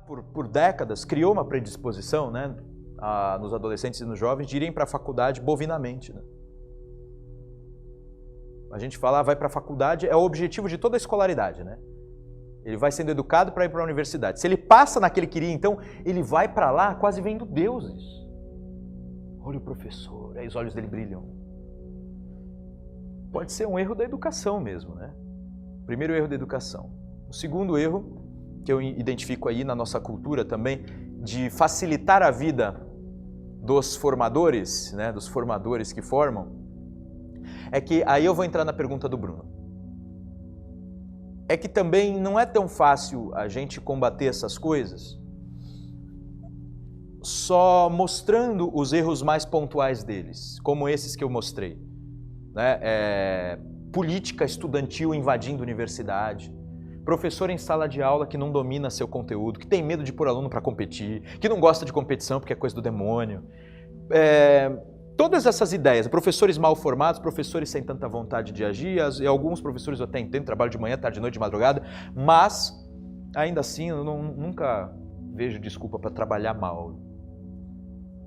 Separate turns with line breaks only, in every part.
por décadas, criou uma predisposição, né, nos adolescentes e nos jovens de irem para a faculdade bovinamente. Né? A gente fala, vai para a faculdade, é o objetivo de toda a escolaridade. Né? Ele vai sendo educado para ir para a universidade. Se ele passa naquele que queria, então, ele vai para lá quase vendo deuses. Olha o professor, aí os olhos dele brilham. Pode ser um erro da educação mesmo, né? Primeiro erro da educação. O segundo erro, que eu identifico aí na nossa cultura também, de facilitar a vida dos formadores, né, dos formadores que formam, é que, aí eu vou entrar na pergunta do Bruno, é que também não é tão fácil a gente combater essas coisas só mostrando os erros mais pontuais deles, como esses que eu mostrei. Né? Política estudantil invadindo universidade, professor em sala de aula que não domina seu conteúdo, que tem medo de pôr aluno para competir, que não gosta de competição porque é coisa do demônio. Todas essas ideias, professores mal formados, professores sem tanta vontade de agir, e alguns professores eu até entendo, trabalho de manhã, tarde, de noite, de madrugada, mas ainda assim eu nunca vejo desculpa para trabalhar mal.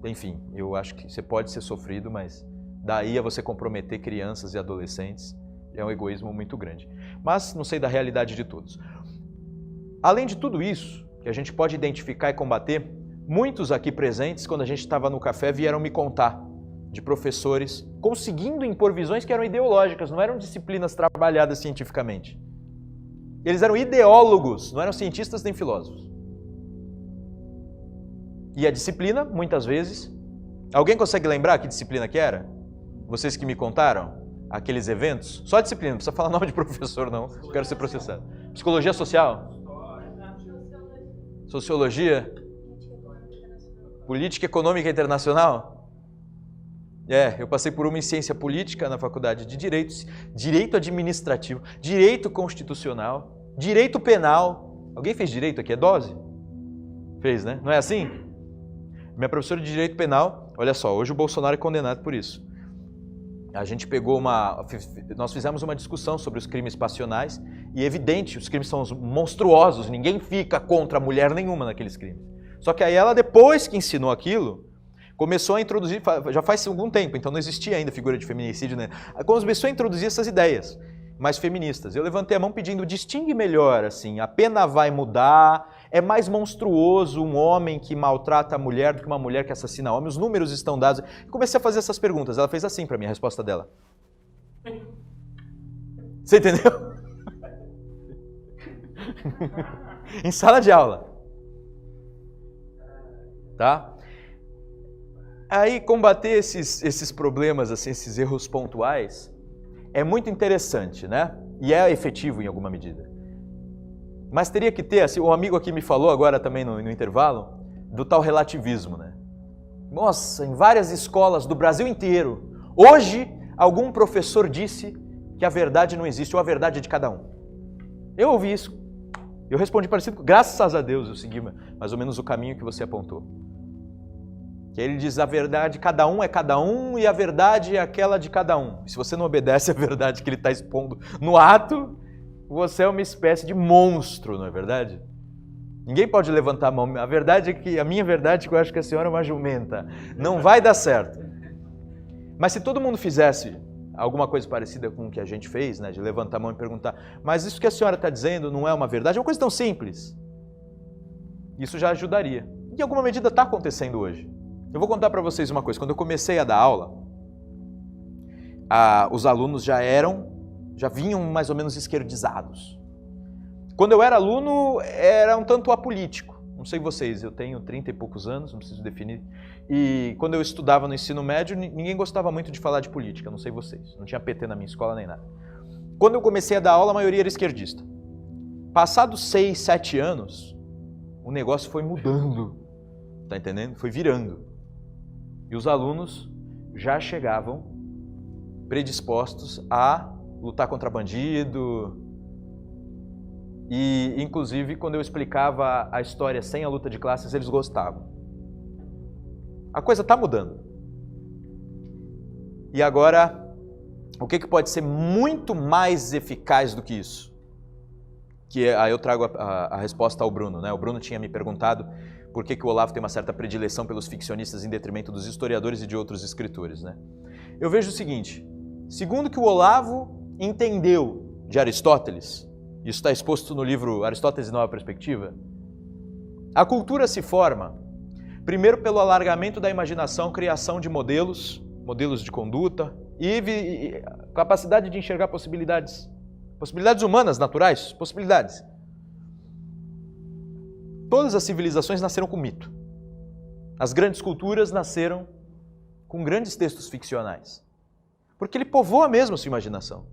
Enfim, eu acho que você pode ser sofrido, mas daí a você comprometer crianças e adolescentes é um egoísmo muito grande. Mas não sei da realidade de todos. Além de tudo isso, que a gente pode identificar e combater, muitos aqui presentes, quando a gente estava no café, vieram me contar de professores conseguindo impor visões que eram ideológicas, não eram disciplinas trabalhadas cientificamente. Eles eram ideólogos, não eram cientistas nem filósofos. E a disciplina, muitas vezes... Alguém consegue lembrar que disciplina que era? Vocês que me contaram? Aqueles eventos? Só disciplina, não precisa falar nome de professor não, eu quero ser processado. Psicologia social? Sociologia? Política econômica internacional? Eu passei por uma em ciência política na faculdade de direito administrativo, direito constitucional, direito penal. Alguém fez direito aqui? É dose? Fez, né? Não é assim? Minha professora de direito penal, olha só, hoje o Bolsonaro é condenado por isso. A gente nós fizemos uma discussão sobre os crimes passionais e é evidente, os crimes são monstruosos, ninguém fica contra mulher nenhuma naqueles crimes. Só que aí ela, depois que ensinou aquilo, começou a introduzir, já faz algum tempo, então não existia ainda figura de feminicídio, né? Começou a introduzir essas ideias mais feministas. Eu levantei a mão pedindo, distingue melhor, assim, a pena vai mudar, é mais monstruoso um homem que maltrata a mulher do que uma mulher que assassina homem, os números estão dados. Eu comecei a fazer essas perguntas, ela fez assim para mim, a resposta dela. Você entendeu? Em sala de aula. Tá? Aí combater esses problemas, assim, esses erros pontuais, é muito interessante, né? E é efetivo em alguma medida. Mas teria que ter, assim, um amigo aqui me falou agora também no intervalo, do tal relativismo, né? Nossa, em várias escolas do Brasil inteiro, hoje algum professor disse que a verdade não existe, ou a verdade é de cada um. Eu ouvi isso. Eu respondi parecido, graças a Deus eu segui mais ou menos o caminho que você apontou. Que ele diz, a verdade, cada um é cada um e a verdade é aquela de cada um. E se você não obedece à verdade que ele está expondo no ato, você é uma espécie de monstro, não é verdade? Ninguém pode levantar a mão. A verdade é que, a minha verdade é que eu acho que a senhora é uma jumenta. Não vai dar certo. Mas se todo mundo fizesse alguma coisa parecida com o que a gente fez, né, de levantar a mão e perguntar, mas isso que a senhora está dizendo não é uma verdade? É uma coisa tão simples. Isso já ajudaria. E em alguma medida está acontecendo hoje. Eu vou contar para vocês uma coisa. Quando eu comecei a dar aula, os alunos já vinham mais ou menos esquerdizados. Quando eu era aluno, era um tanto apolítico. Não sei vocês, eu tenho 30 e poucos anos, não preciso definir. E quando eu estudava no ensino médio, ninguém gostava muito de falar de política, não sei vocês. Não tinha PT na minha escola nem nada. Quando eu comecei a dar aula, a maioria era esquerdista. Passados 6, 7 anos, o negócio foi mudando. Tá entendendo? Foi virando. E os alunos já chegavam predispostos a lutar contra bandido. E, inclusive, quando eu explicava a história sem a luta de classes, eles gostavam. A coisa está mudando. E agora, o que pode ser muito mais eficaz do que isso? aí eu trago a resposta ao Bruno, né? O Bruno tinha me perguntado por que o Olavo tem uma certa predileção pelos ficcionistas em detrimento dos historiadores e de outros escritores, né? Eu vejo o seguinte, segundo que o Olavo entendeu de Aristóteles, isso está exposto no livro Aristóteles e Nova Perspectiva, a cultura se forma, primeiro pelo alargamento da imaginação, criação de modelos de conduta e capacidade de enxergar possibilidades humanas, naturais, possibilidades. Todas as civilizações nasceram com mito. As grandes culturas nasceram com grandes textos ficcionais. Porque ele povoa mesmo a sua imaginação.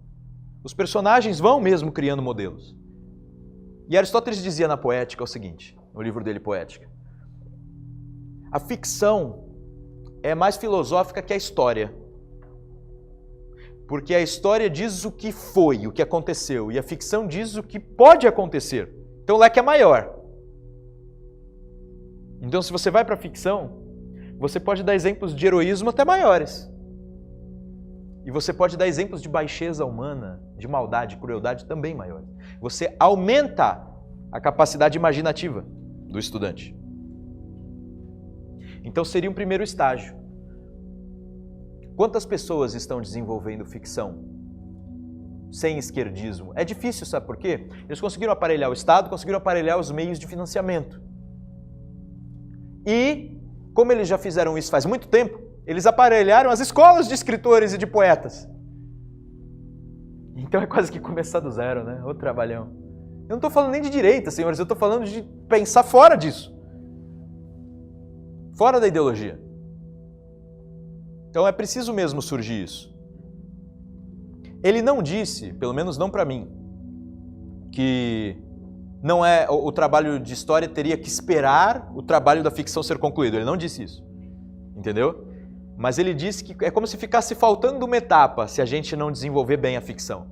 Os personagens vão mesmo criando modelos. E Aristóteles dizia na Poética o seguinte, no livro dele Poética: a ficção é mais filosófica que a história. Porque a história diz o que foi, o que aconteceu, e a ficção diz o que pode acontecer. Então o leque é maior. Então se você vai para a ficção, você pode dar exemplos de heroísmo até maiores. E você pode dar exemplos de baixeza humana, de maldade, crueldade também maiores. Você aumenta a capacidade imaginativa do estudante. Então seria um primeiro estágio. Quantas pessoas estão desenvolvendo ficção sem esquerdismo? É difícil, sabe por quê? Eles conseguiram aparelhar o Estado, conseguiram aparelhar os meios de financiamento. E, como eles já fizeram isso faz muito tempo, eles aparelharam as escolas de escritores e de poetas. Então é quase que começar do zero, né? Ô trabalhão. Eu não estou falando nem de direita, senhores, eu estou falando de pensar fora disso. Fora da ideologia. Então é preciso mesmo surgir isso. Ele não disse, pelo menos não para mim, que não é o trabalho de história teria que esperar o trabalho da ficção ser concluído. Ele não disse isso. Entendeu? Mas ele disse que é como se ficasse faltando uma etapa se a gente não desenvolver bem a ficção.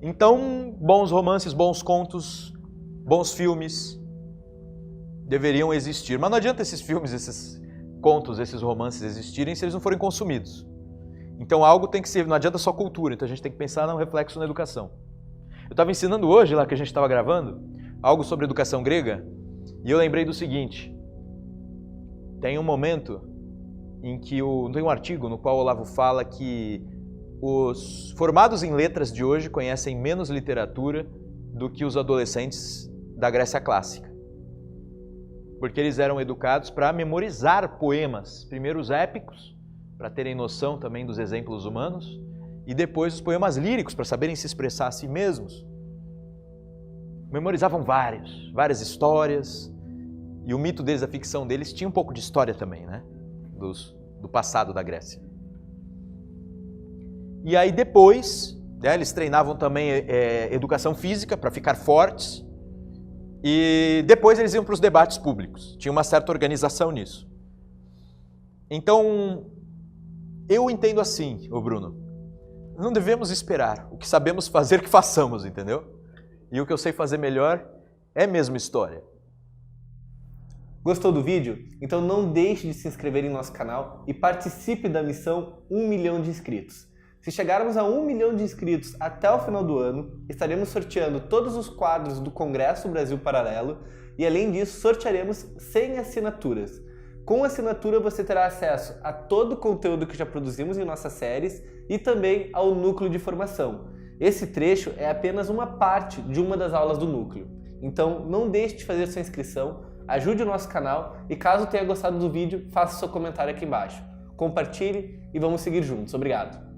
Então, bons romances, bons contos, bons filmes deveriam existir. Mas não adianta esses filmes, esses contos, esses romances existirem se eles não forem consumidos. Então algo tem que ser, não adianta só cultura, então a gente tem que pensar no reflexo na educação. Eu estava ensinando hoje, lá que a gente estava gravando, algo sobre educação grega, e eu lembrei do seguinte, tem um momento em que tem um artigo no qual o Olavo fala que os formados em letras de hoje conhecem menos literatura do que os adolescentes da Grécia clássica. Porque eles eram educados para memorizar poemas, primeiro os épicos, para terem noção também dos exemplos humanos, e depois os poemas líricos, para saberem se expressar a si mesmos. Memorizavam várias histórias, e o mito deles, a ficção deles, tinha um pouco de história também, né? Do passado da Grécia. E aí depois, né, eles treinavam também educação física para ficar fortes, e depois eles iam para os debates públicos. Tinha uma certa organização nisso. Então, eu entendo assim, ô Bruno, não devemos esperar. O que sabemos fazer, que façamos, entendeu? E o que eu sei fazer melhor é mesmo história.
Gostou do vídeo? Então não deixe de se inscrever em nosso canal e participe da missão 1 milhão de inscritos. Se chegarmos a 1 milhão de inscritos até o final do ano, estaremos sorteando todos os quadros do Congresso Brasil Paralelo e, além disso, sortearemos 100 assinaturas. Com a assinatura você terá acesso a todo o conteúdo que já produzimos em nossas séries e também ao núcleo de formação. Esse trecho é apenas uma parte de uma das aulas do núcleo. Então não deixe de fazer sua inscrição, ajude o nosso canal e caso tenha gostado do vídeo, faça seu comentário aqui embaixo. Compartilhe e vamos seguir juntos. Obrigado!